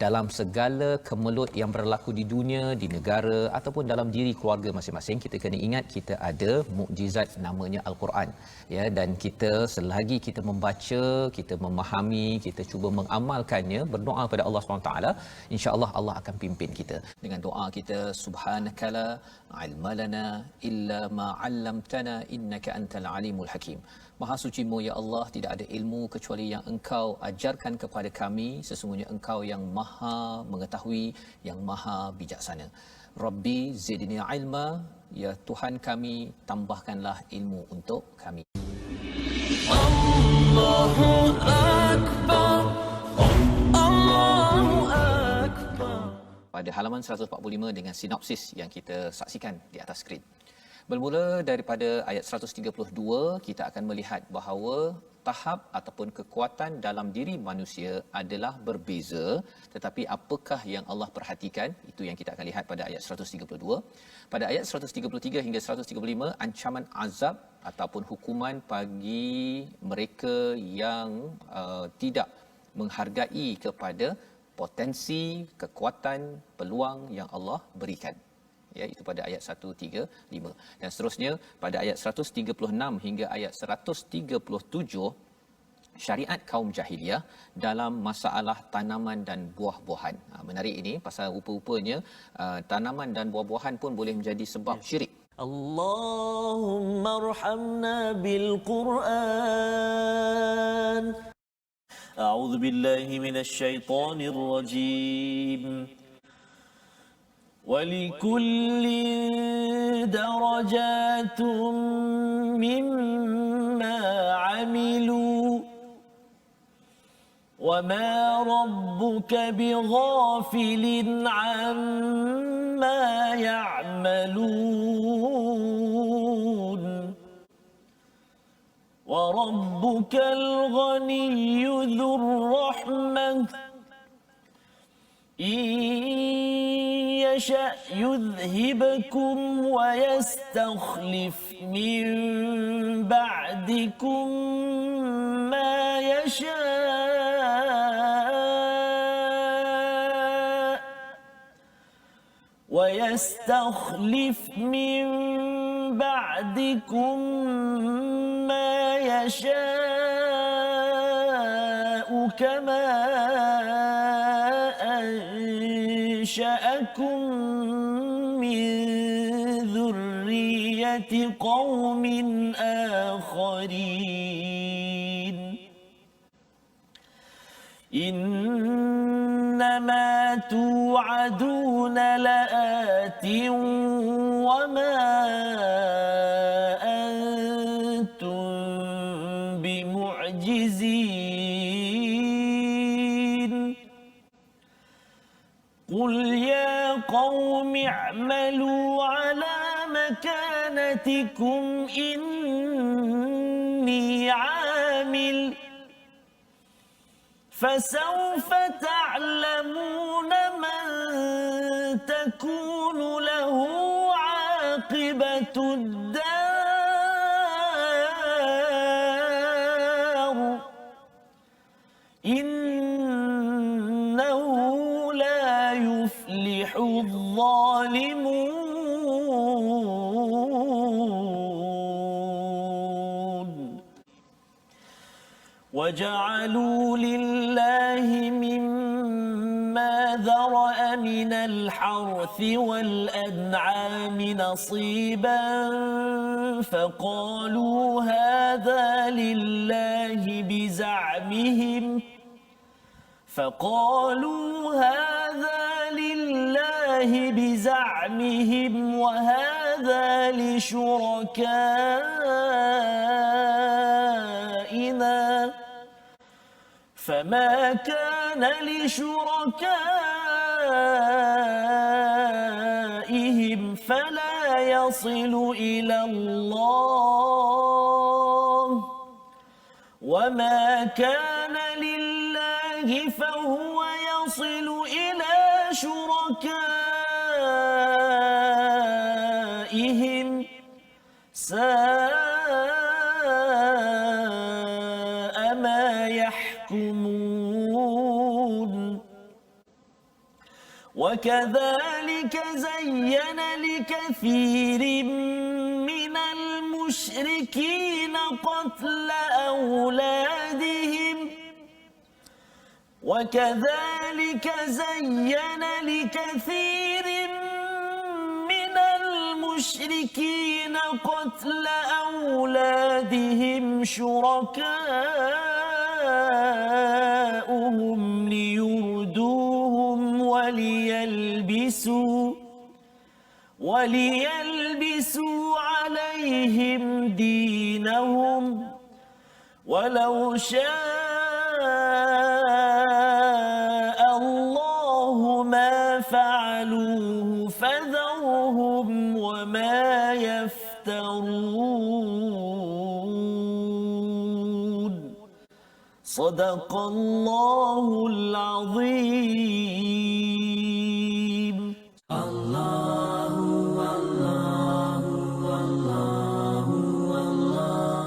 dalam segala kemelut yang berlaku di dunia, di negara ataupun dalam diri keluarga masing-masing. Kita kena ingat kita ada mukjizat namanya Al-Quran, ya, dan kita selagi kita membaca, kita memahami, kita cuba mengamalkannya, berdoa kepada Allah SWT, insya-Allah Allah akan pimpin kita dengan doa kita, subhanakala ilma lana illa ma 'allamtana innaka antal alimul hakim. Maha suci-Mu ya Allah, tidak ada ilmu kecuali yang Engkau ajarkan kepada kami, sesungguhnya Engkau yang Maha mengetahui, yang Maha bijaksana. Rabbi zidni ilma, ya Tuhan kami, tambahkanlah ilmu untuk kami. Allahu akbar, Allahu akbar. Pada halaman 145 dengan sinopsis yang kita saksikan di atas skrin. Bermula daripada ayat 132, kita akan melihat bahawa tahap ataupun kekuatan dalam diri manusia adalah berbeza, tetapi apakah yang Allah perhatikan, itu yang kita akan lihat pada ayat 132. Pada ayat 133 hingga 135, ancaman azab ataupun hukuman bagi mereka yang tidak menghargai kepada potensi, kekuatan, peluang yang Allah berikan. Ya, itu pada ayat 135, dan seterusnya pada ayat 136 hingga ayat 137, syariat kaum jahiliah dalam masalah tanaman dan buah-buahan. Menarik ini pasal rupa-rupanya tanaman dan buah-buahan pun boleh menjadi sebab syirik. Allahumma arhamna bil Quran. A'udzu billahi minasy syaithanir rajim. وَلِكُلٍّ دَرَجَاتٌ مِّمَّا عَمِلُوا وَمَا رَبُّكَ بِغَافِلٍ عَمَّا يَعْمَلُونَ وَرَبُّكَ الْغَنِيُّ ذُو الرَّحْمَةِ يَشَأْ يُذْهِبْكُمْ وَيَسْتَخْلِفْ مِنْ بَعْدِكُمْ مَا يَشَاءُ وَيَسْتَخْلِفْ مِنْ بَعْدِكُمْ مَا يَشَاءُ كَمَا أنشأكم من ذرية قوم آخرين إنما توعدون لآت وما أنتم بمعجزين قل يا قوم اعملوا على مكانتكم إني عامل فسوف تعلمون من تكون له عاقبة الدار إنه لا يفلح الظالمون وجعلوا لله مما ذرأ من الحرث والأنعام نصيبا فقالوا هذا لله بزعمهم وهذا لشركائنا فما كان لشركائهم فلا يصل إلى الله وما كان لله فهو يصل إلى شركائهم ساء ما يحكمون وكذلك زين لكثير من المشركين قتل أولادهم وكذلك زين لكثير من المشركين قتل أولادهم شركاؤهم ليردوهم وليلبسوا عليهم دينهم ولو شاء الله ما فعلوه فذرهم وما يفترون صدق الله العظيم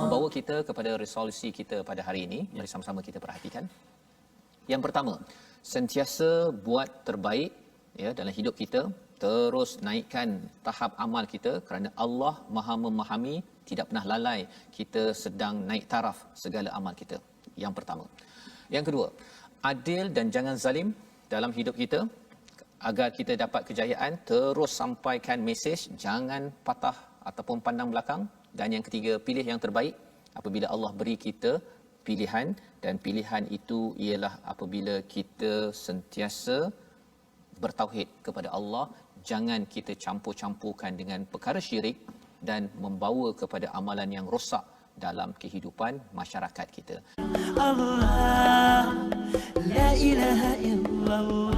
Membawa kita kepada resolusi kita pada hari ini, mari sama-sama kita perhatikan. Yang pertama, sentiasa buat terbaik ya dalam hidup kita, terus naikkan tahap amal kita kerana Allah Maha memahami, tidak pernah lalai kita sedang naik taraf segala amal kita. Yang pertama. Yang kedua, adil dan jangan zalim dalam hidup kita agar kita dapat kejayaan, terus sampaikan mesej, jangan patah ataupun pandang belakang. Dan yang ketiga, pilih yang terbaik apabila Allah beri kita pilihan, dan pilihan itu ialah apabila kita sentiasa bertauhid kepada Allah, jangan kita campur-campurkan dengan perkara syirik dan membawa kepada amalan yang rosak dalam kehidupan masyarakat kita. Allah la ilaha illallah.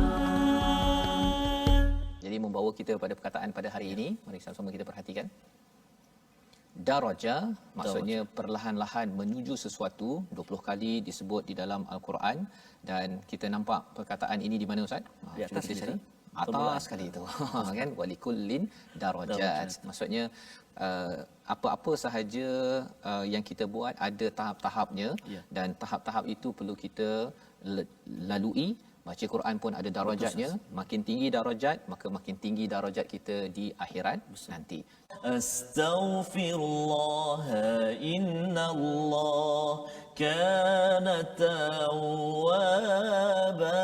Jadi membawa kita pada perkataan pada hari ini, mari sama-sama kita perhatikan. Daraja maksudnya perlahan-lahan menuju sesuatu, 20 kali disebut di dalam Al-Quran, dan kita nampak perkataan ini di mana Ustaz? Di atas cuba sana. atas sekali itu kan, walikullin darajat. Maksudnya apa-apa sahaja yang kita buat ada tahap-tahapnya, dan tahap-tahap itu perlu kita lalui. Baca Quran pun ada darajatnya. Makin tinggi darajat, maka makin tinggi darajat kita di akhirat nanti. Astaghfirullah innallah kana tawwaba.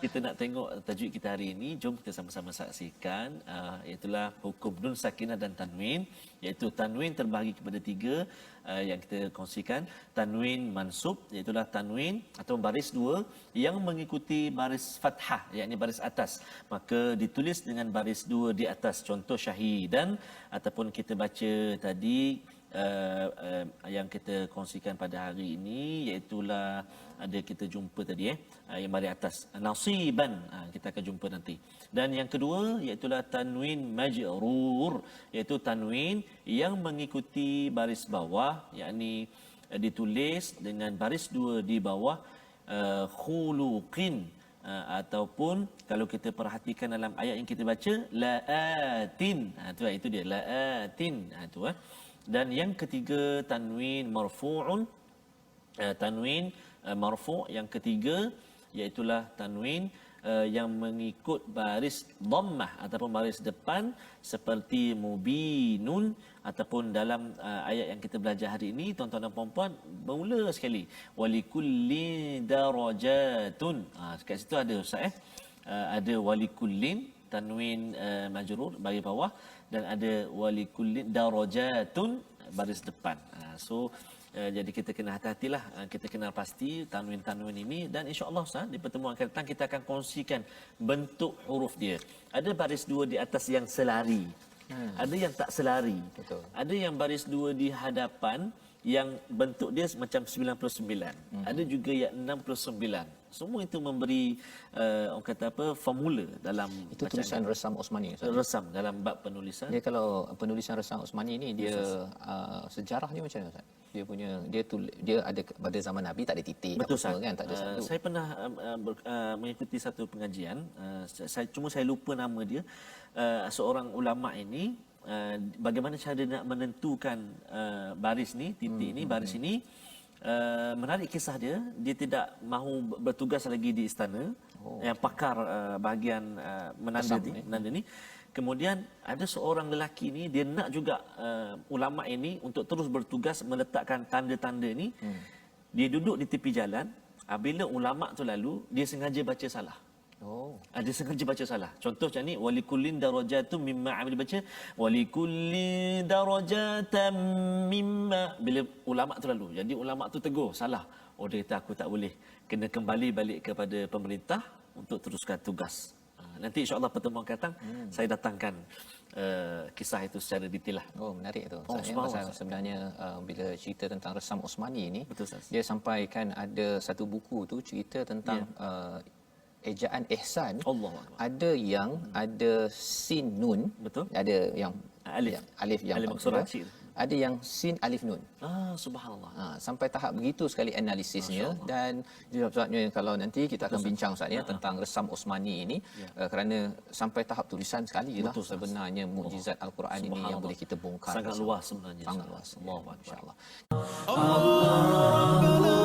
Kita nak tengok tajuk kita hari ini, jom kita sama-sama saksikan, iaitulah hukum nun sakinah dan tanwin, iaitu tanwin terbahagi kepada tiga yang kita kongsikan. Tanwin mansub, iaitulah tanwin atau baris dua yang mengikuti baris fathah, yakni baris atas, maka ditulis dengan baris dua di atas. Contoh syahidan, ataupun kita baca tadi yang kita kongsikan pada hari ini, iaitulah ada kita jumpa tadi yang baris atas nasiban, kita akan jumpa nanti. Dan yang kedua iaitulah tanwin majrur, iaitu tanwin yang mengikuti baris bawah, yakni ditulis dengan baris dua di bawah, khuluqin, ataupun kalau kita perhatikan dalam ayat yang kita baca laatin, itu dia laatin, itu. Dan yang ketiga tanwin marfu'un, tanwin marfu' yang ketiga iaitulah tanwin yang mengikut baris dhammah ataupun baris depan, seperti mubinun, ataupun dalam ayat yang kita belajar hari ini, tuan-tuan dan puan-puan, bermula sekali walikulli darajatun. Kat situ ada Ustaz ada walikullin tanwin majrur bagi bawah, dan ada walikullin darajatun baris depan. So jadi kita kena hati-hatilah, kita kenal pasti tanwin-tanwin ini, dan insya-Allah Ustaz di pertemuan akan datang kita akan kongsikan bentuk huruf dia. Ada baris dua di atas yang selari, ada yang tak selari. Betul. Ada yang baris dua di hadapan yang bentuk dia macam 99. Ada juga yang 69. Semua itu memberi orang kata apa, formula dalam Itu tulisan Resam Osmani Ustaz. resam dalam bab penulisan. Dia kalau penulisan Resam Osmani ni dia sejarahnya macam mana Ustaz? Dia ada pada zaman Nabi tak ada titik, Betul, apa kan, tak ada satu. Saya pernah mengikuti satu pengajian, saya lupa nama dia. Seorang ulama ini bagaimana cara nak menentukan baris ni, titik ni, baris ini, menarik kisah dia, dia tidak mahu bertugas lagi di istana. Yang pakar bahagian menanda ni. Kemudian ada seorang lelaki ni, dia nak juga ulama ini untuk terus bertugas meletakkan tanda-tanda ni. Dia duduk di tepi jalan, bila ulama tu lalu, dia sengaja baca salah. Dia sengaja baca salah. Contoh macam ni, walikullin darajatun mimma amil, baca walikullin darajatan mimma, bila ulama tu lalu. Jadi ulama tu tegur, salah. Dia kata aku tak boleh, kena kembali balik kepada pemerintah untuk teruskan tugas. Nanti insya-Allah pertemuan akan datang saya datangkan kisah itu secara detail lah. Menarik tu. Pasal sebenarnya bila cerita tentang Resam Osmani ni, betul, Ustaz. Dia sampaikan ada satu buku tu cerita tentang ejaan ihsan. Ada yang ada sin nun, betul. Ada yang alif yang maksura, ada yang sin alif nun. Subhanallah. Sampai tahap begitu sekali analisisnya. Dan sebabnya kalau nanti kita akan bincang Ustaz tentang Resam Osmani ini, kerana sampai tahap tulisan sekali lah sebenarnya mukjizat Al-Quran ini yang boleh kita bongkar. Sangat luas sebenarnya. Sangat luas. Allahu Akbar. Allah